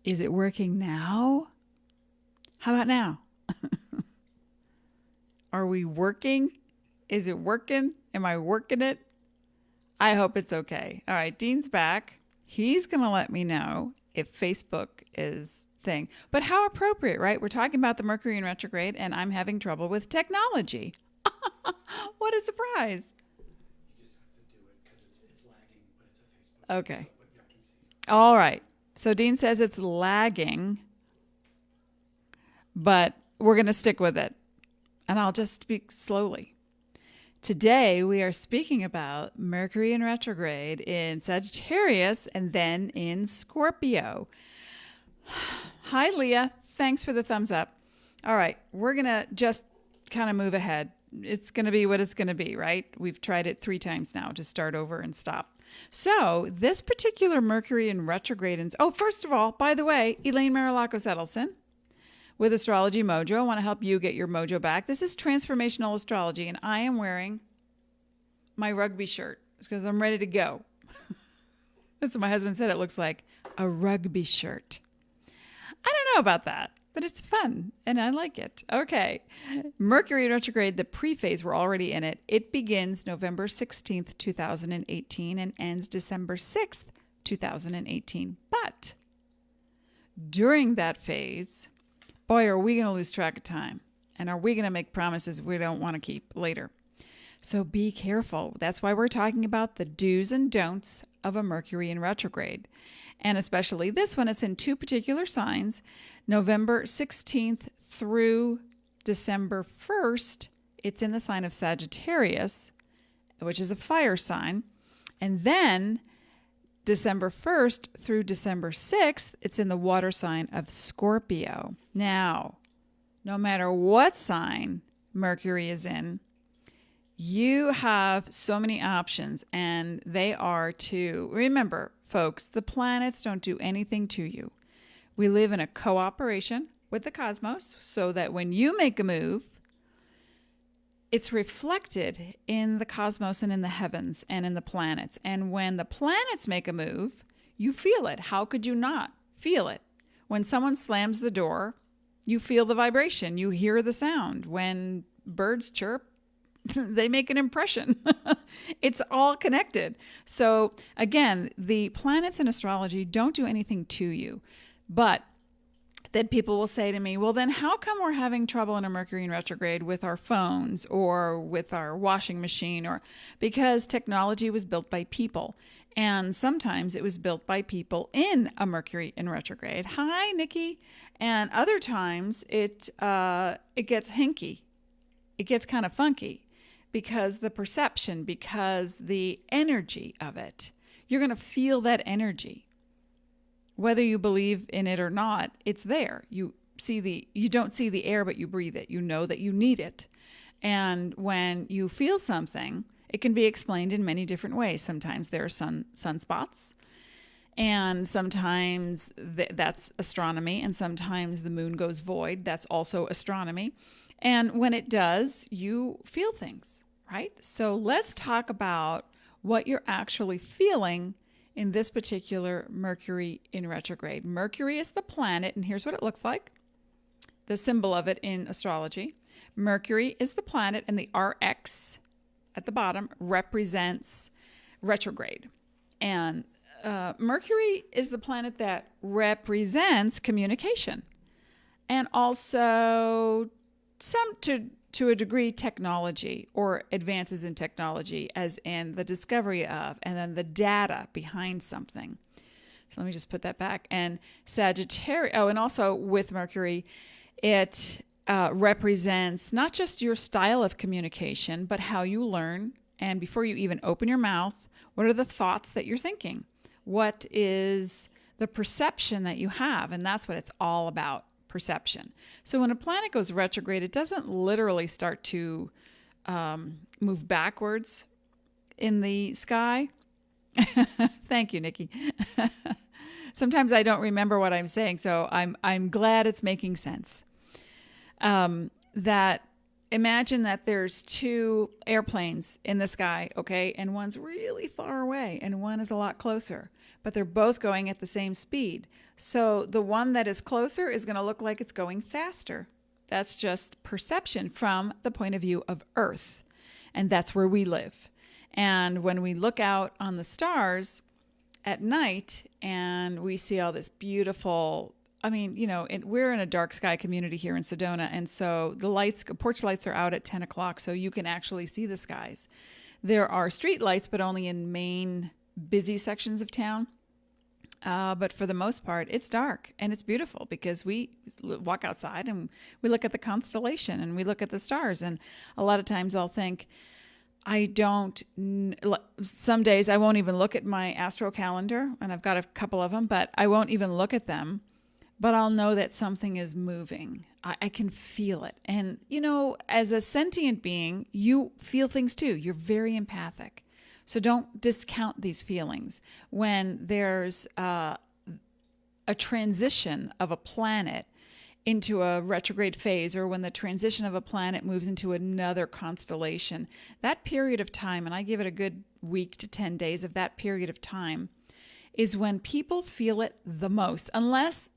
Is it working now? How about now? Are we working? Is it working? Am I working it? I hope it's okay. All right, Dean's back. He's going to let me know if Facebook is thing. But how appropriate, right? We're talking about the Mercury in retrograde, and I'm having trouble with technology. What a surprise. You just have to do it because it's lagging, but it's a Facebook. Okay. So, but yeah, I can see. All right. So Dean says it's lagging, but we're going to stick with it. And I'll just speak slowly. Today, we are speaking about Mercury in retrograde in Sagittarius and then in Scorpio. Hi, Leah. Thanks for the thumbs up. All right. We're going to just kind of move ahead. It's going to be what it's going to be, right? We've tried it 3 times now to start over and stop. So this particular Mercury in retrograde. First of all, by the way, Elaine Marolakos Edelson with Astrology Mojo. I want to help you get your mojo back. This is transformational astrology, and I am wearing my rugby shirt because I'm ready to go. That's what my husband said. It looks like a rugby shirt. I don't know about that, but it's fun, and I like it. Okay. Mercury in retrograde, the pre-phase, we're already in it. It begins November 16th, 2018, and ends December 6th, 2018. But during that phase, boy, are we going to lose track of time. And are we going to make promises we don't want to keep later? So be careful. That's why we're talking about the do's and don'ts of a Mercury in retrograde. And especially this one, it's in 2 particular signs. November 16th through December 1st, it's in the sign of Sagittarius, which is a fire sign. And then December 1st through December 6th, it's in the water sign of Scorpio. Now, no matter what sign Mercury is in, you have so many options, and they are to, remember, folks, the planets don't do anything to you. We live in a cooperation with the cosmos so that when you make a move, it's reflected in the cosmos and in the heavens and in the planets. And when the planets make a move, you feel it. How could you not feel it? When someone slams the door, you feel the vibration. You hear the sound. When birds chirp, they make an impression. It's all connected. So again, the planets in astrology don't do anything to you. But then people will say to me, well, then how come we're having trouble in a Mercury in retrograde with our phones or with our washing machine? Or because technology was built by people. And sometimes it was built by people in a Mercury in retrograde. Hi, Nikki. And other times it gets hinky. It gets kind of funky because the perception, because the energy of it, you're going to feel that energy. Whether you believe in it or not, it's there. You don't see the air, but you breathe it. You know that you need it. And when you feel something, it can be explained in many different ways. Sometimes there are sunspots, and sometimes that's astronomy, and sometimes the moon goes void. That's also astronomy. And when it does, you feel things, right? So let's talk about what you're actually feeling in this particular Mercury in retrograde. Mercury is the planet, and here's what it looks like. The symbol of it in astrology. Mercury is the planet, and the RX at the bottom represents retrograde. And Mercury is the planet that represents communication. And also to a degree, technology or advances in technology, as in the discovery of, and then the data behind something. So let me just put that back. And Sagittarius, and also with Mercury, it represents not just your style of communication, but how you learn. And before you even open your mouth, what are the thoughts that you're thinking? What is the perception that you have? And that's what it's all about. Perception. So when a planet goes retrograde, it doesn't literally start to move backwards in the sky. Thank you, Nikki. Sometimes I don't remember what I'm saying, so I'm glad it's making sense. That imagine that there's two airplanes in the sky, okay? And one's really far away and one is a lot closer, but they're both going at the same speed. So the one that is closer is going to look like it's going faster. That's just perception from the point of view of Earth. And that's where we live. And when we look out on the stars at night and we see all this beautiful, I mean, we're in a dark sky community here in Sedona. And so the porch lights are out at 10 o'clock, so you can actually see the skies. There are street lights, but only in main busy sections of town. But for the most part, it's dark and it's beautiful because we walk outside and we look at the constellation and we look at the stars. And a lot of times I'll think, some days I won't even look at my astro calendar, and I've got a couple of them, but I won't even look at them. But I'll know that something is moving. I can feel it. And, as a sentient being, you feel things too. You're very empathic. So don't discount these feelings. When there's a transition of a planet into a retrograde phase, or when the transition of a planet moves into another constellation, that period of time, and I give it a good week to 10 days of that period of time, is when people feel it the most. Unless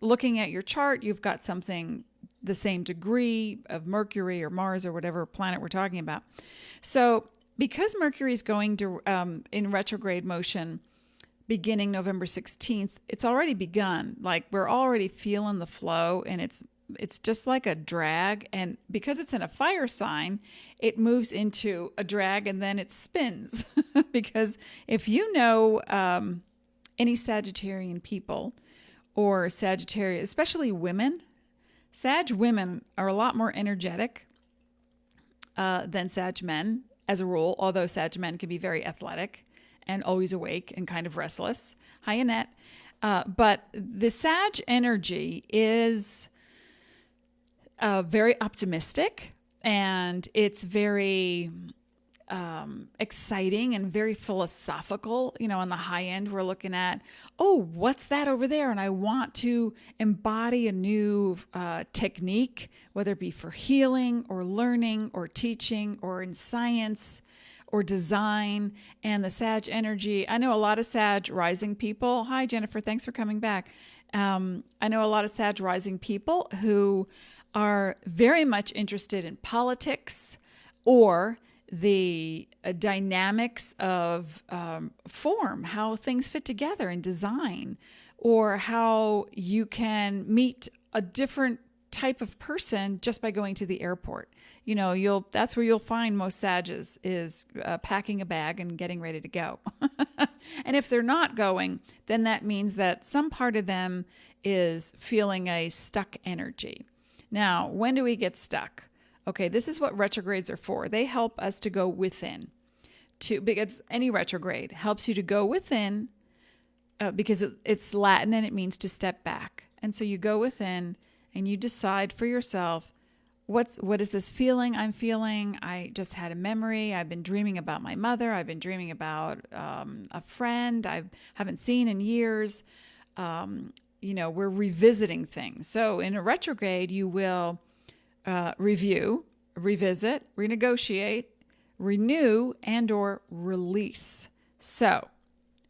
looking at your chart, you've got something the same degree of Mercury or Mars or whatever planet we're talking about. So because Mercury is going to in retrograde motion beginning November 16th, it's already begun. Like, we're already feeling the flow, and it's just like a drag. And because it's in a fire sign, it moves into a drag and then it spins. Because if you know any Sagittarian people or Sagittarius, especially women, Sag women are a lot more energetic than Sag men as a rule, although Sag men can be very athletic and always awake and kind of restless. Hi, Annette. But the Sag energy is very optimistic, and it's very exciting and very philosophical. On the high end, we're looking at, what's that over there? And I want to embody a new technique, whether it be for healing or learning or teaching or in science or design. And the Sag energy, I know a lot of Sag rising people. Hi, Jennifer. Thanks for coming back. I know a lot of Sag rising people who are very much interested in politics or the dynamics of form, how things fit together in design, or how you can meet a different type of person just by going to the airport. That's where you'll find most Sages is packing a bag and getting ready to go. And if they're not going, then that means that some part of them is feeling a stuck energy. Now, when do we get stuck? Okay, this is what retrogrades are for. They help us to go within. Because any retrograde helps you to go within because it's Latin and it means to step back. And so you go within and you decide for yourself, what is this feeling I'm feeling? I just had a memory. I've been dreaming about my mother. I've been dreaming about a friend I haven't seen in years. We're revisiting things. So in a retrograde, you will review, revisit, renegotiate, renew, and or release. So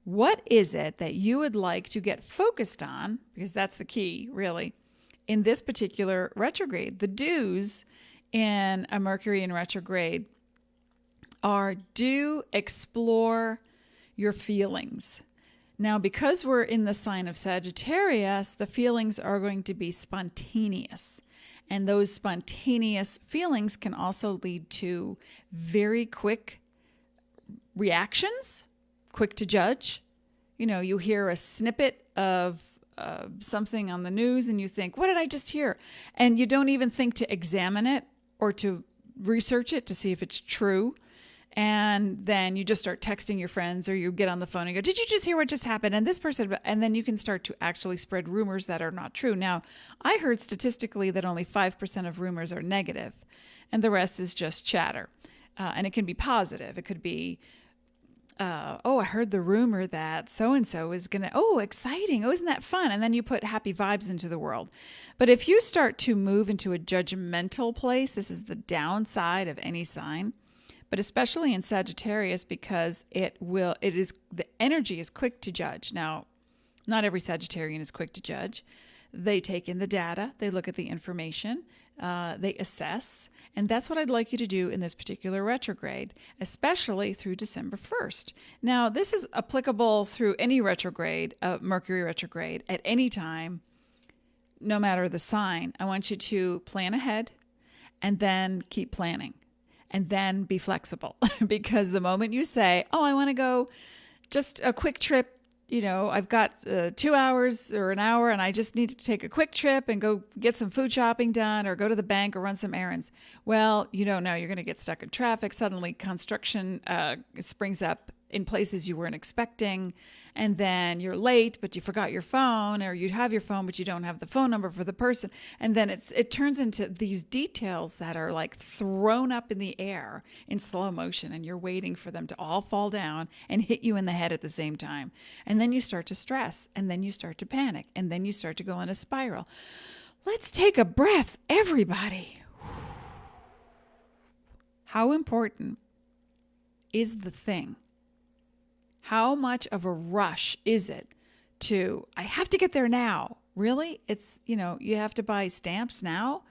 what is it that you would like to get focused on? Because that's the key, really, in this particular retrograde. The do's in a Mercury in retrograde are do explore your feelings. Now, because we're in the sign of Sagittarius, the feelings are going to be spontaneous. And those spontaneous feelings can also lead to very quick reactions, quick to judge. You hear a snippet of something on the news and you think, what did I just hear? And you don't even think to examine it or to research it to see if it's true. And then you just start texting your friends, or you get on the phone and go, did you just hear what just happened? And this person, and then you can start to actually spread rumors that are not true. Now, I heard statistically that only 5% of rumors are negative, and the rest is just chatter. And it can be positive. It could be oh, I heard the rumor that so-and-so is going to, oh, exciting. Oh, isn't that fun? And then you put happy vibes into the world. But if you start to move into a judgmental place, this is the downside of any sign, but especially in Sagittarius, because the energy is quick to judge. Now, not every Sagittarian is quick to judge. They take in the data, they look at the information, they assess, and that's what I'd like you to do in this particular retrograde, especially through December 1st. Now, this is applicable through any retrograde, Mercury retrograde, at any time, no matter the sign. I want you to plan ahead and then keep planning and then be flexible because the moment you say, oh, I want to go just a quick trip, I've got 2 hours or an hour and I just need to take a quick trip and go get some food shopping done or go to the bank or run some errands. Well, you don't know. You're going to get stuck in traffic. Suddenly construction springs up in places you weren't expecting. And then you're late, but you forgot your phone, or you have your phone, but you don't have the phone number for the person. And then it turns into these details that are like thrown up in the air in slow motion, and you're waiting for them to all fall down and hit you in the head at the same time. And then you start to stress, and then you start to panic, and then you start to go in a spiral. Let's take a breath, everybody. How important is the thing? How much of a rush is it to, I have to get there now? Really? It's, you have to buy stamps now?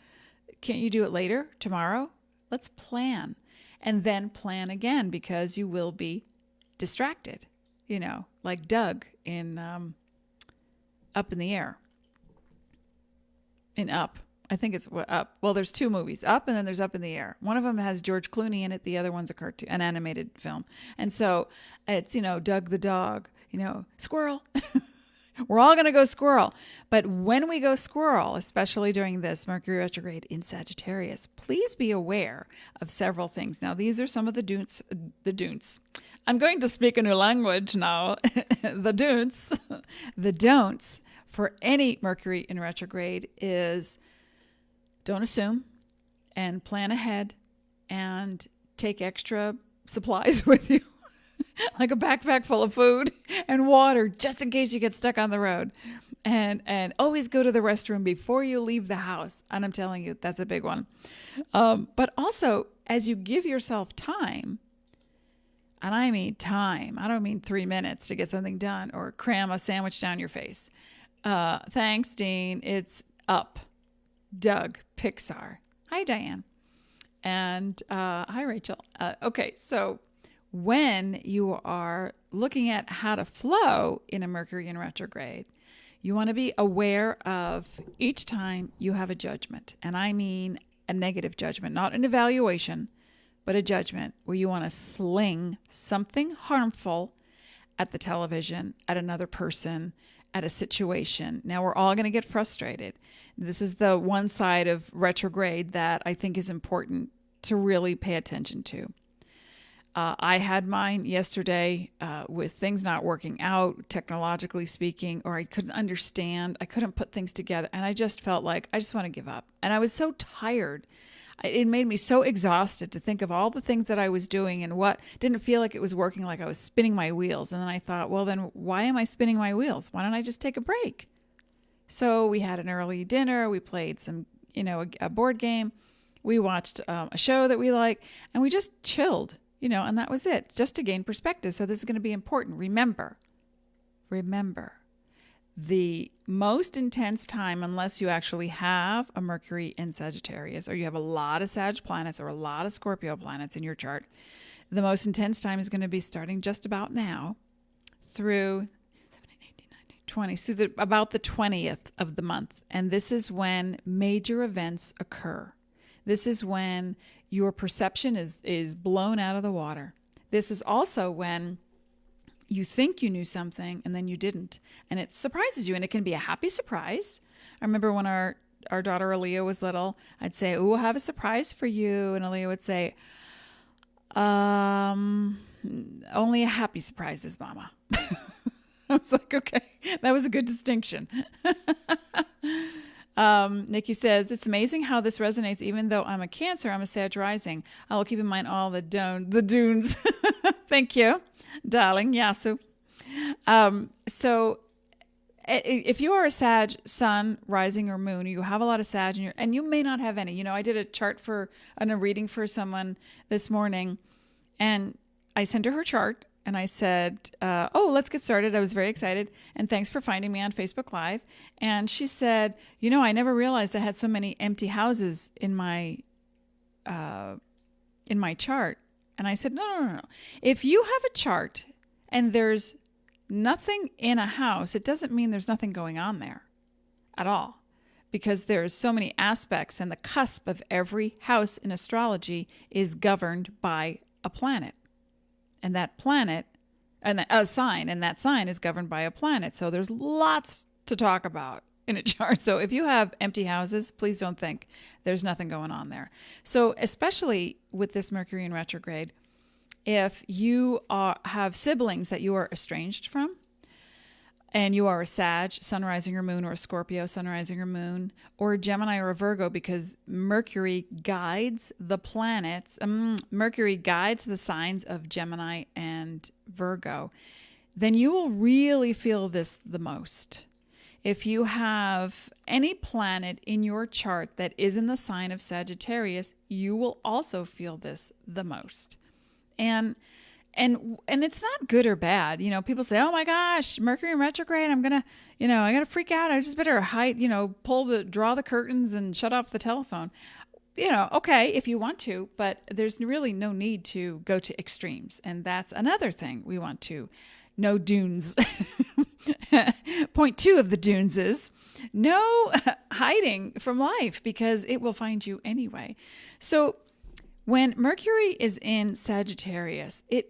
Can't you do it later, tomorrow? Let's plan. And then plan again, because you will be distracted, like Doug in Up in the Air. In Up. I think it's Up. Well, there's two movies, Up and then there's Up in the Air. One of them has George Clooney in it. The other one's a cartoon, an animated film. And so it's, Doug the dog, squirrel. We're all going to go squirrel. But when we go squirrel, especially during this Mercury retrograde in Sagittarius, please be aware of several things. Now, these are some of the don'ts. I'm going to speak a new language now. The don'ts. The don'ts for any Mercury in retrograde is, don't assume, and plan ahead, and take extra supplies with you, like a backpack full of food and water, just in case you get stuck on the road. And always go to the restroom before you leave the house. And I'm telling you, that's a big one. But also, as you give yourself time, and I mean time, I don't mean 3 minutes to get something done or cram a sandwich down your face. Thanks, Dean. It's Up. Doug, Pixar. Hi, Diane. And hi, Rachel. Okay, so when you are looking at how to flow in a Mercury in retrograde, you want to be aware of each time you have a judgment. And I mean a negative judgment, not an evaluation, but a judgment where you want to sling something harmful at the television, at another person, at a situation. Now, we're all going to get frustrated. This is the one side of retrograde that I think is important to really pay attention to. I had mine yesterday with things not working out, technologically speaking, or I couldn't understand. I couldn't put things together. And I just felt like I just want to give up. And I was so tired. It made me so exhausted to think of all the things that I was doing and what didn't feel like it was working, like I was spinning my wheels. And then I thought, well, then why am I spinning my wheels? Why don't I just take a break? So we had an early dinner. We played some, a board game. We watched a show that we like, and we just chilled, and that was it, just to gain perspective. So this is going to be important. Remember, the most intense time, unless you actually have a Mercury in Sagittarius or you have a lot of Sag planets or a lot of Scorpio planets in your chart, the most intense time is going to be starting just about now through 20, through about the 20th of the month. And this is when major events occur. This is when your perception is blown out of the water. This is also when you think you knew something and then you didn't. And it surprises you, and it can be a happy surprise. I remember when our daughter Aaliyah was little, I'd say, "Ooh, I have a surprise for you." And Aaliyah would say, only a happy surprises, Mama. I was like, okay, that was a good distinction. Nikki says, it's amazing how this resonates. Even though I'm a Cancer, I'm a Sag rising. I will keep in mind all the dunes. Thank you. darling, Yasu. So if you are a Sag sun, rising, or moon, you have a lot of Sag in your, and you may not have any. You know, I did a chart a reading for someone this morning, and I sent her chart, and I said, oh, let's get started. I was very excited, and thanks for finding me on Facebook Live. And she said, you know, I never realized I had so many empty houses in my chart. And I said, no. If you have a chart and there's nothing in a house, it doesn't mean there's nothing going on there at all, because there's so many aspects, and the cusp of every house in astrology is governed by a planet, and that planet, and a sign, and that sign is governed by a planet. So there's lots to talk about in a chart. So if you have empty houses, please don't think there's nothing going on there. So especially with this Mercury in retrograde, if you have siblings that you are estranged from, and you are a Sag, sun, rising, or moon, or a Scorpio, sun, rising, or moon, or a Gemini or a Virgo, because Mercury guides the planets, Mercury guides the signs of Gemini and Virgo, then you will really feel this the most. If you have any planet in your chart that is in the sign of Sagittarius, you will also feel this the most. And it's not good or bad. You know, people say, oh my gosh, Mercury in retrograde, I gotta freak out. I just better hide, draw the curtains and shut off the telephone. You know, okay, if you want to, but there's really no need to go to extremes. And that's another thing we want to no dunes. Point 2 of the dunes is no hiding from life, because it will find you anyway. So when Mercury is in Sagittarius, it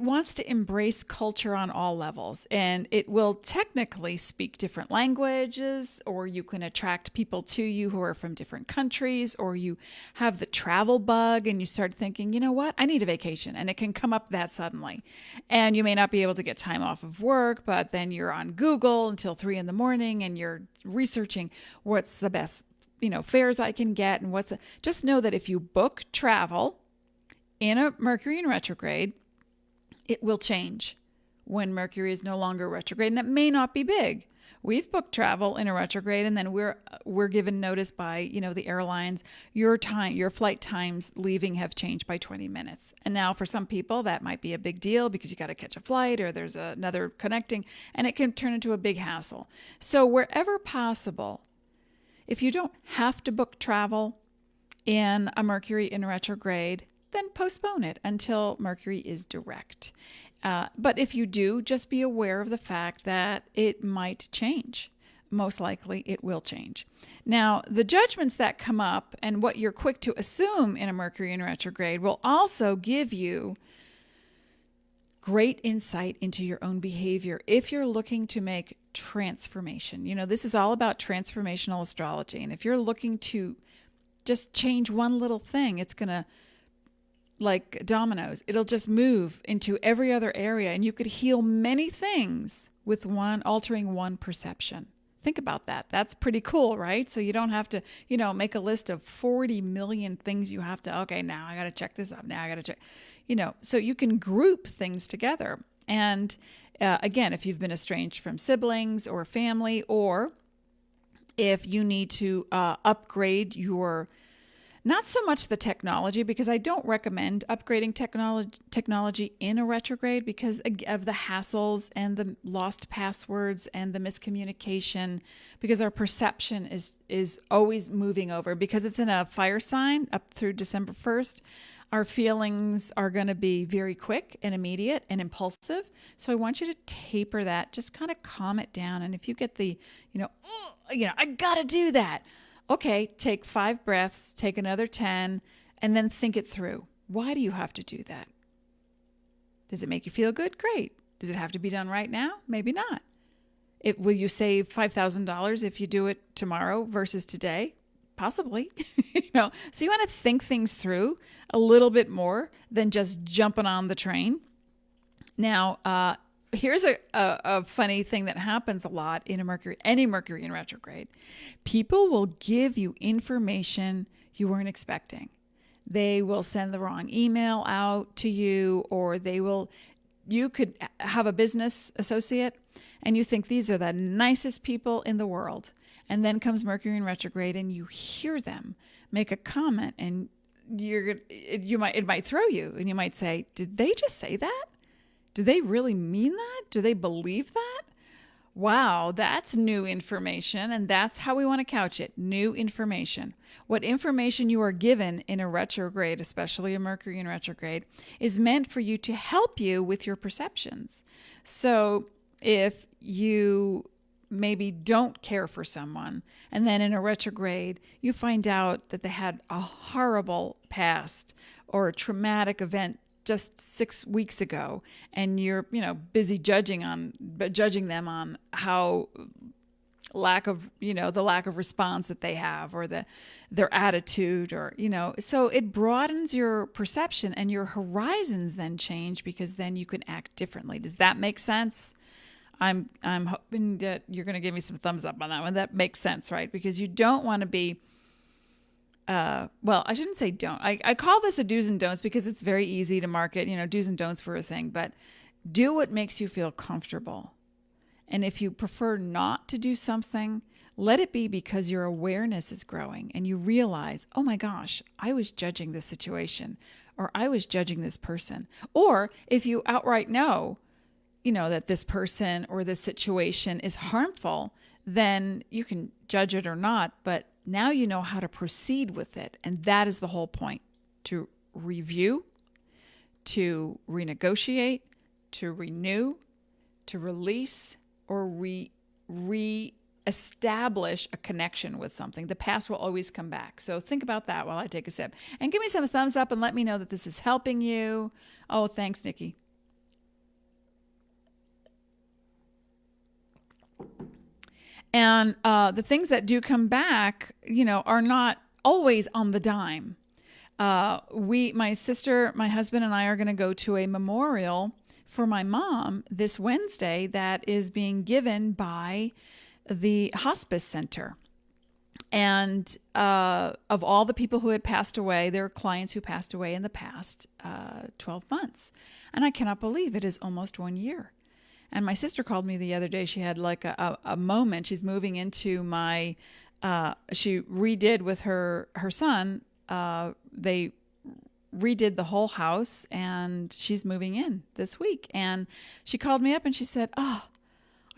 wants to embrace culture on all levels, and it will technically speak different languages, or you can attract people to you who are from different countries, or you have the travel bug and you start thinking, you know what, I need a vacation, and it can come up that suddenly. And you may not be able to get time off of work, but then you're on Google until 3 a.m. and you're researching what's the best, fares I can get, and just know that if you book travel in a Mercury in retrograde, it will change when Mercury is no longer retrograde, and it may not be big. We've booked travel in a retrograde, and then we're given notice by, the airlines, your flight times leaving have changed by 20 minutes. And now for some people that might be a big deal, because you got to catch a flight, or there's another connecting, and it can turn into a big hassle. So wherever possible, if you don't have to book travel in a Mercury in retrograde, then postpone it until Mercury is direct. But if you do, just be aware of the fact that it might change. Most likely it will change. Now, the judgments that come up and what you're quick to assume in a Mercury in retrograde will also give you great insight into your own behavior if you're looking to make transformation. This is all about transformational astrology. And if you're looking to just change one little thing, it's going to, like dominoes, it'll just move into every other area, and you could heal many things with altering one perception. Think about that. That's pretty cool, right? So you don't have to, make a list of 40 million things you have to, okay, now I got to check this up. Now I got to check, so you can group things together. And again, if you've been estranged from siblings or family, or if you need to upgrade your, not so much the technology, because I don't recommend upgrading technology in a retrograde because of the hassles and the lost passwords and the miscommunication, because our perception is always moving over. Because it's in a fire sign up through December 1st, our feelings are going to be very quick and immediate and impulsive. So I want you to taper that, just kind of calm it down. And if you get the, I got to do that. Okay, take 5 breaths, take another 10, and then think it through. Why do you have to do that? Does it make you feel good? Great. Does it have to be done right now? Maybe not. Will you save $5,000 if you do it tomorrow versus today? Possibly. So you want to think things through a little bit more than just jumping on the train. Now, here's a funny thing that happens a lot in any Mercury in retrograde. People will give you information you weren't expecting. They will send the wrong email out to you, or you could have a business associate and you think these are the nicest people in the world. And then comes Mercury in retrograde and you hear them make a comment, and it might throw you, and you might say, did they just say that? Do they really mean that? Do they believe that? Wow, that's new information, and that's how we want to couch it. New information. What information you are given in a retrograde, especially a Mercury in retrograde, is meant for you to help you with your perceptions. So if you maybe don't care for someone, and then in a retrograde, you find out that they had a horrible past or a traumatic event just 6 weeks ago, and you're busy judging them on how the lack of response that they have, or their attitude, or so it broadens your perception, and your horizons then change, because then you can act differently. Does that make sense? I'm hoping that you're going to give me some thumbs up on that one. That makes sense, right? Because you don't want to be well, I shouldn't say don't. I call this a do's and don'ts because it's very easy to market, do's and don'ts for a thing, but do what makes you feel comfortable. And if you prefer not to do something, let it be because your awareness is growing and you realize, oh my gosh, I was judging this situation, or I was judging this person. Or if you outright know, that this person or this situation is harmful, then you can judge it or not, but now you know how to proceed with it. And that is the whole point: to review, to renegotiate, to renew, to release, or re-establish a connection with something. The past will always come back. So think about that while I take a sip. And give me some thumbs up and let me know that this is helping you. Oh, thanks, Nikki. And the things that do come back, are not always on the dime. My sister, my husband, and I are going to go to a memorial for my mom this Wednesday that is being given by the hospice center. And of all the people who had passed away, there are clients who passed away in the past 12 months. And I cannot believe it is almost 1 year. And my sister called me the other day. She had like a moment. She's moving into she redid with her son. They redid the whole house, and she's moving in this week. And she called me up and she said, oh,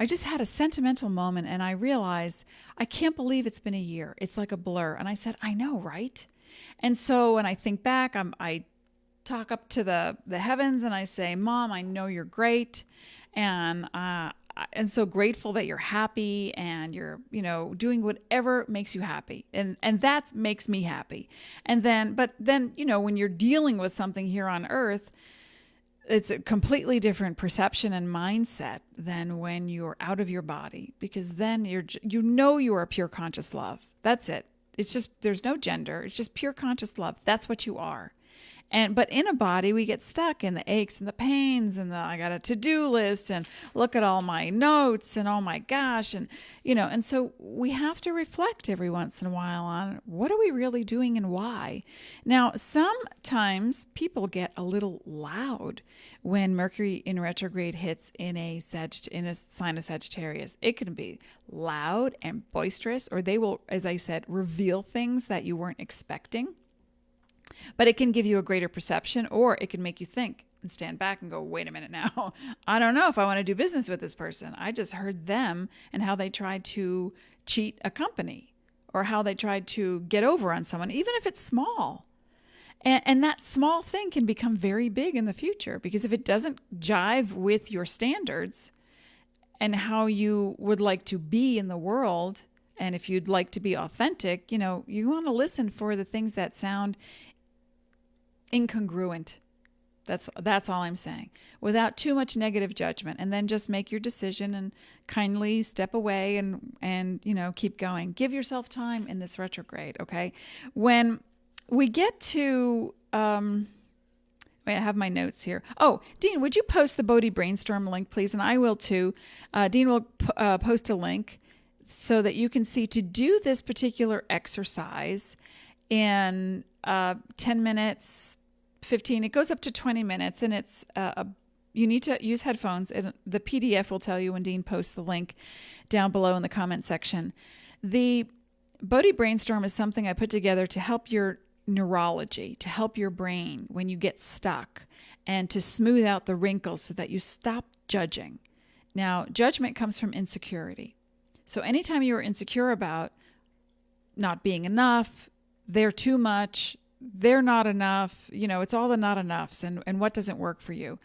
I just had a sentimental moment, and I realized I can't believe it's been a year. It's like a blur. And I said, I know, right? And so when I think back, I talk up to the heavens and I say, Mom, I know you're great. And I'm so grateful that you're happy and you're, doing whatever makes you happy. And that makes me happy. But then, when you're dealing with something here on earth, it's a completely different perception and mindset than when you're out of your body, because then you are pure conscious love. That's it. It's just, there's no gender. It's just pure conscious love. That's what you are. But in a body, we get stuck in the aches and the pains and I got a to-do list and look at all my notes and oh my gosh. And, and so we have to reflect every once in a while on what are we really doing and why. Now, sometimes people get a little loud when Mercury in retrograde hits in a sign of Sagittarius. It can be loud and boisterous, or they will, as I said, reveal things that you weren't expecting. But it can give you a greater perception, or it can make you think and stand back and go, wait a minute now. I don't know if I want to do business with this person. I just heard them and how they tried to cheat a company, or how they tried to get over on someone, even if it's small. And that small thing can become very big in the future, because if it doesn't jive with your standards and how you would like to be in the world, and if you'd like to be authentic, you want to listen for the things that sound incongruent. That's all I'm saying, without too much negative judgment, and then just make your decision and kindly step away and keep going. Give yourself time in this retrograde. Okay. When we get to, wait, I have my notes here. Oh, Dean, would you post the Bodhi Brainstorm link, please? And I will too. Dean will post a link so that you can see to do this particular exercise. in 10 minutes, 15, it goes up to 20 minutes, and it's you need to use headphones. The PDF will tell you when Dean posts the link down below in the comment section. The Bodhi Brainstorm is something I put together to help your neurology, to help your brain when you get stuck, and to smooth out the wrinkles so that you stop judging. Now, judgment comes from insecurity. So anytime you are insecure about not being enough, they're too much, they're not enough, it's all the not enoughs and what doesn't work for you,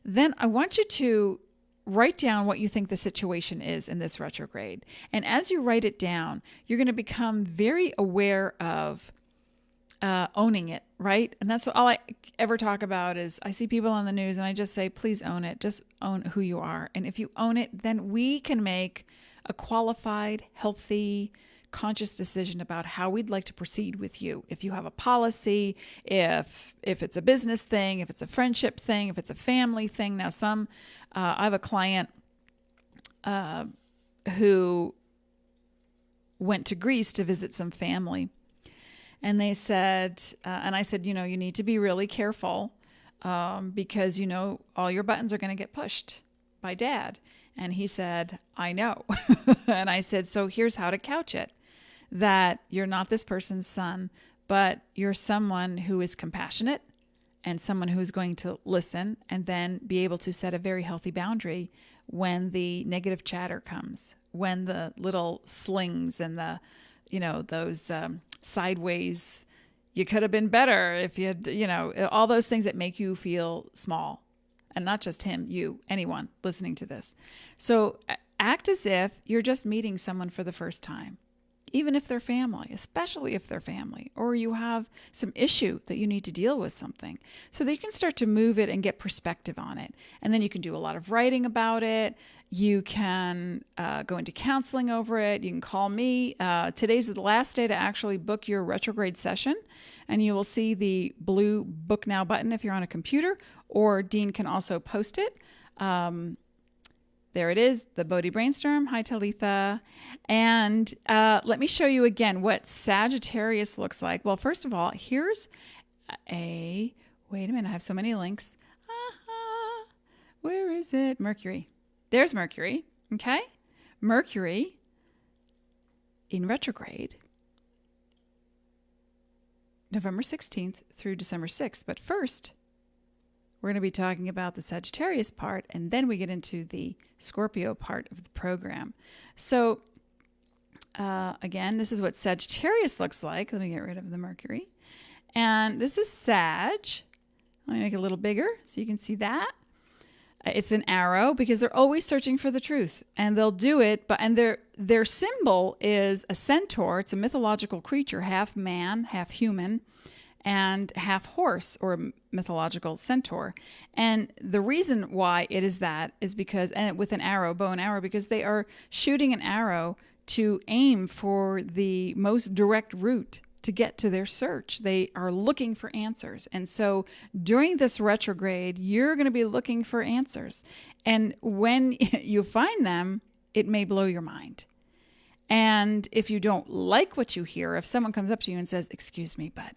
then I want you to write down what you think the situation is in this retrograde. And as you write it down, you're going to become very aware of owning it, right? And that's all I ever talk about is I see people on the news and I just say, please own it. Just own who you are. And if you own it, then we can make a qualified, healthy, conscious decision about how we'd like to proceed with you. If you have a policy, if it's a business thing, if it's a friendship thing, if it's a family thing. Now, I have a client who went to Greece to visit some family. And they said, and I said, you need to be really careful because, all your buttons are going to get pushed by dad. And he said, I know. And I said, so here's how to couch it, that you're not this person's son, but you're someone who is compassionate and someone who's going to listen and then be able to set a very healthy boundary when the negative chatter comes, when the little slings and the, those sideways, you could have been better if you had, all those things that make you feel small. And not just him, you, anyone listening to this. So act as if you're just meeting someone for the first time, even if they're family, especially if they're family, or you have some issue that you need to deal with something, so that you can start to move it and get perspective on it. And then you can do a lot of writing about it. You can go into counseling over it. You can call me. Today's the last day to actually book your retrograde session, and you will see the blue Book Now button if you're on a computer, or Dean can also post it. There it is, the Bodhi Brainstorm. Hi, Talitha. And let me show you again what Sagittarius looks like. Well, first of all, here's wait a minute, I have so many links. Where is it? Mercury. There's Mercury, okay? Mercury in retrograde, November 16th through December 6th. But first, we're going to be talking about the Sagittarius part, and then we get into the Scorpio part of the program. So, again, this is what Sagittarius looks like. Let me get rid of the Mercury. And this is Sag. Let me make it a little bigger so you can see that. It's an arrow because they're always searching for the truth, and they'll do it. And their symbol is a centaur. It's a mythological creature, half man, half human, and half horse, or mythological centaur. And the reason why it is that is because, and with an arrow, bow and arrow, because they are shooting an arrow to aim for the most direct route to get to their search. They are looking for answers. And so during this retrograde, you're going to be looking for answers. And when you find them, it may blow your mind. And if you don't like what you hear, if someone comes up to you and says, excuse me, but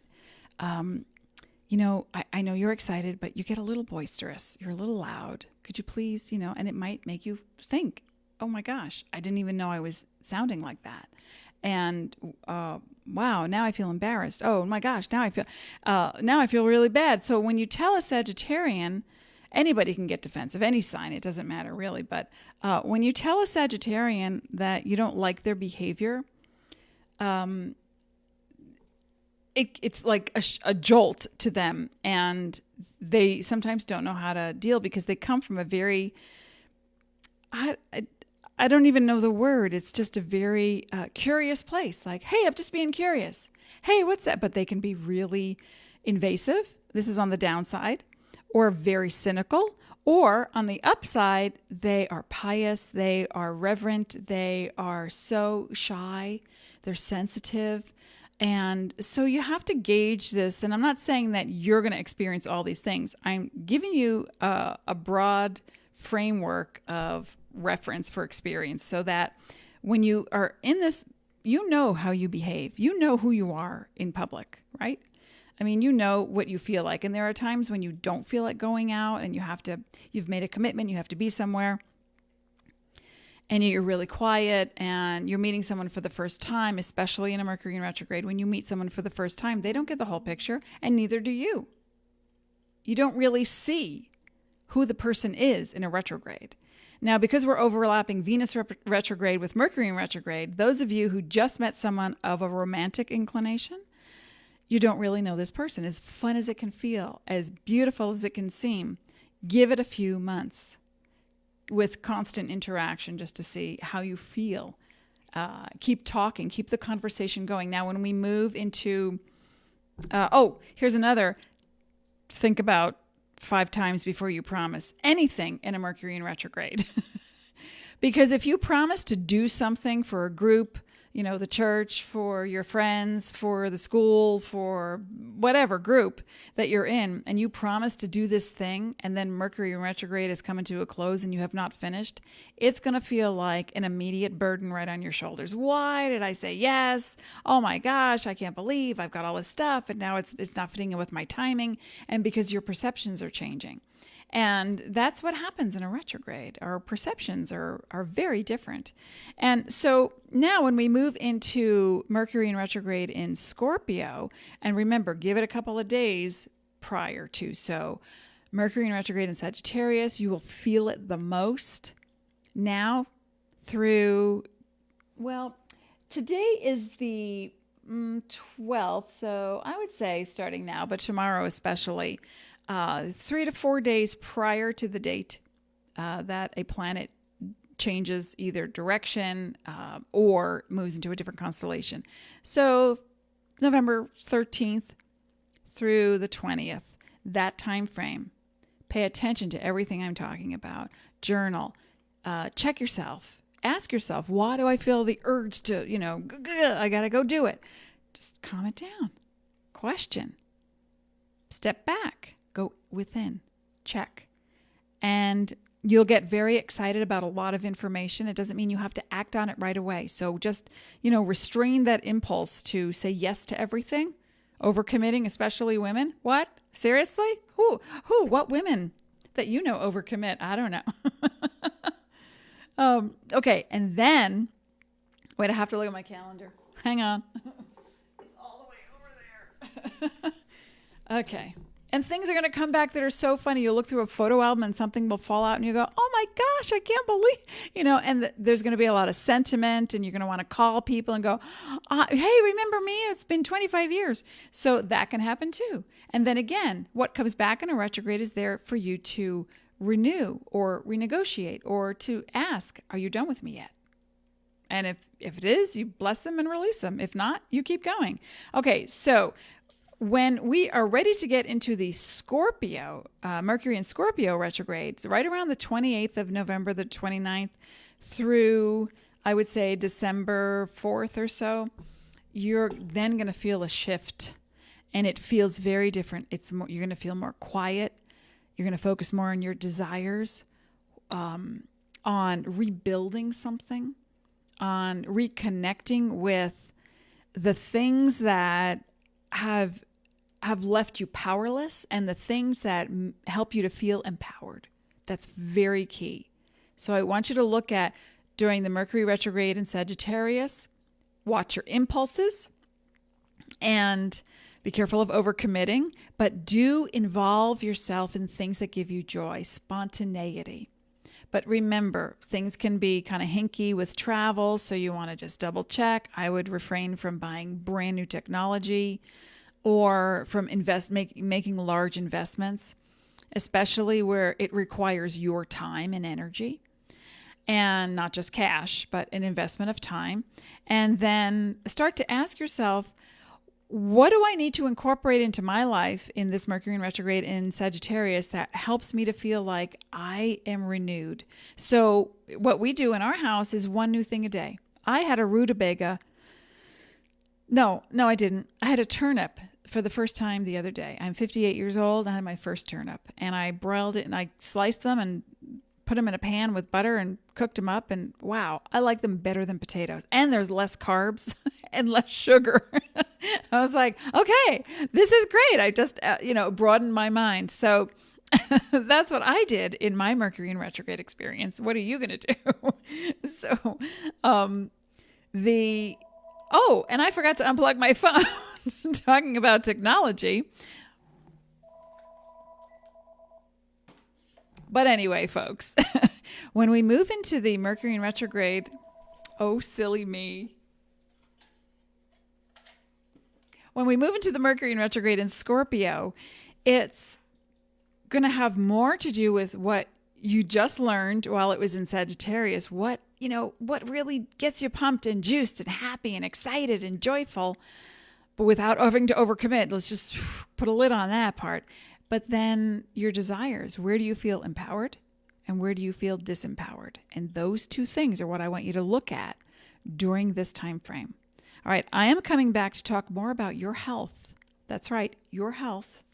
I know you're excited, but you get a little boisterous. You're a little loud. Could you please, and it might make you think, oh my gosh, I didn't even know I was sounding like that. And wow, now I feel embarrassed. Oh my gosh, now I feel really bad. So when you tell a Sagittarian, anybody can get defensive, any sign, it doesn't matter really. But when you tell a Sagittarian that you don't like their behavior, it's like a jolt to them, and they sometimes don't know how to deal because they come from a very, I don't even know the word. It's just a very curious place. Like, hey, I'm just being curious. Hey, what's that? But they can be really invasive. This is on the downside, or very cynical, or on the upside, they are pious. They are reverent. They are so shy. They're sensitive. And so you have to gauge this. And I'm not saying that you're going to experience all these things. I'm giving you a broad framework of reference for experience so that when you are in this, you know how you behave. You know who you are in public, right? I mean, you know what you feel like. And there are times when you don't feel like going out and you've made a commitment, you have to be somewhere, and you're really quiet and you're meeting someone for the first time, especially in a Mercury in retrograde. When you meet someone for the first time, they don't get the whole picture, and neither do you. You don't really see who the person is in a retrograde. Now, because we're overlapping Venus retrograde with Mercury in retrograde, those of you who just met someone of a romantic inclination, you don't really know this person. As fun as it can feel, as beautiful as it can seem, give it a few months with constant interaction just to see how you feel. Keep talking, keep the conversation going. Now, when we move into, here's another, think about 5 times before you promise anything in a Mercury in retrograde. Because if you promise to do something for a group, the church, for your friends, for the school, for whatever group that you're in, and you promise to do this thing, and then Mercury in retrograde is coming to a close and you have not finished, it's going to feel like an immediate burden right on your shoulders. Why did I say yes? Oh my gosh, I can't believe I've got all this stuff, and now it's not fitting in with my timing, and because your perceptions are changing. And that's what happens in a retrograde. Our perceptions are very different. And so now when we move into Mercury in retrograde in Scorpio, and remember, give it a couple of days prior to. So Mercury in retrograde in Sagittarius, you will feel it the most now through, today is the 12th. So I would say starting now, but tomorrow especially, 3 to 4 days prior to the date that a planet changes either direction or moves into a different constellation. So November 13th through the 20th, that time frame. Pay attention to everything I'm talking about. Journal. Check yourself. Ask yourself, why do I feel the urge to, I got to go do it? Just calm it down. Question. Step back. Go within, check. And you'll get very excited about a lot of information. It doesn't mean you have to act on it right away. So just, restrain that impulse to say yes to everything. Overcommitting, especially women. What? Seriously? Who? What women that overcommit? I don't know. Okay. And then, wait, I have to look at my calendar. Hang on. It's all the way over there. Okay. And things are going to come back that are so funny. You'll look through a photo album and something will fall out and you go, oh my gosh, I can't believe, and there's going to be a lot of sentiment and you're going to want to call people and go, hey, remember me? It's been 25 years. So that can happen too. And then again, what comes back in a retrograde is there for you to renew or renegotiate or to ask, are you done with me yet? And if it is, you bless them and release them. If not, you keep going. Okay, so when we are ready to get into the Scorpio, Mercury and Scorpio retrogrades, right around the 28th of November, the 29th through, I would say, December 4th or so, you're then going to feel a shift. And it feels very different. You're going to feel more quiet. You're going to focus more on your desires, on rebuilding something, on reconnecting with the things that have left you powerless and the things that help you to feel empowered. That's very key. So I want you to look at, during the Mercury retrograde in Sagittarius, watch your impulses and be careful of overcommitting, but do involve yourself in things that give you joy, spontaneity. But remember, things can be kind of hinky with travel, so you want to just double check. I would refrain from buying brand new technology or from making large investments, especially where it requires your time and energy, and not just cash, but an investment of time. And then start to ask yourself, what do I need to incorporate into my life in this Mercury in retrograde in Sagittarius that helps me to feel like I am renewed? So what we do in our house is one new thing a day. I had a rutabaga. No, I didn't. I had a turnip for the first time the other day. I'm 58 years old. I had my first turnip and I broiled it and I sliced them and put them in a pan with butter and cooked them up. And wow, I like them better than potatoes. And there's less carbs and less sugar. I was like, okay, this is great. I just, broadened my mind. So that's what I did in my Mercury in retrograde experience. What are you going to do? So, and I forgot to unplug my phone talking about technology. But anyway, folks, when we move into the Mercury in retrograde, oh, silly me. When we move into the Mercury in retrograde in Scorpio, it's going to have more to do with what you just learned while it was in Sagittarius. What really gets you pumped and juiced and happy and excited and joyful, but without having to overcommit. Let's just put a lid on that part. But then your desires, where do you feel empowered and where do you feel disempowered? And those two things are what I want you to look at during this time frame. All right, I am coming back to talk more about your health. That's right, your health.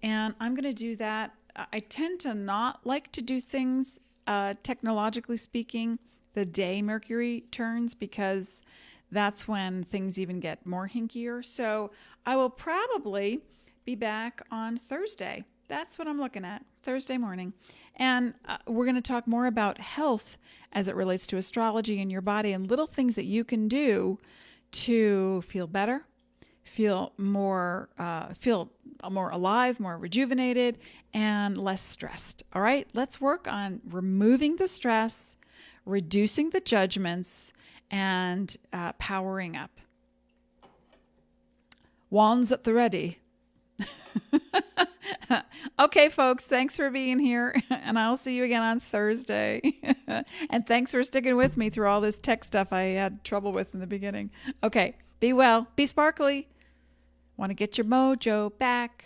And I'm going to do that. I tend to not like to do things, technologically speaking, the day Mercury turns, because that's when things even get more hinkier. So I will probably be back on Thursday. That's what I'm looking at, Thursday morning. And we're going to talk more about health as it relates to astrology and your body and little things that you can do to feel better, feel more alive, more rejuvenated, and less stressed. All right, let's work on removing the stress, reducing the judgments, and powering up. Wands at the ready. Okay, folks, thanks for being here, and I'll see you again on Thursday. And thanks for sticking with me through all this tech stuff I had trouble with in the beginning. Okay, be well, be sparkly. Want to get your mojo back.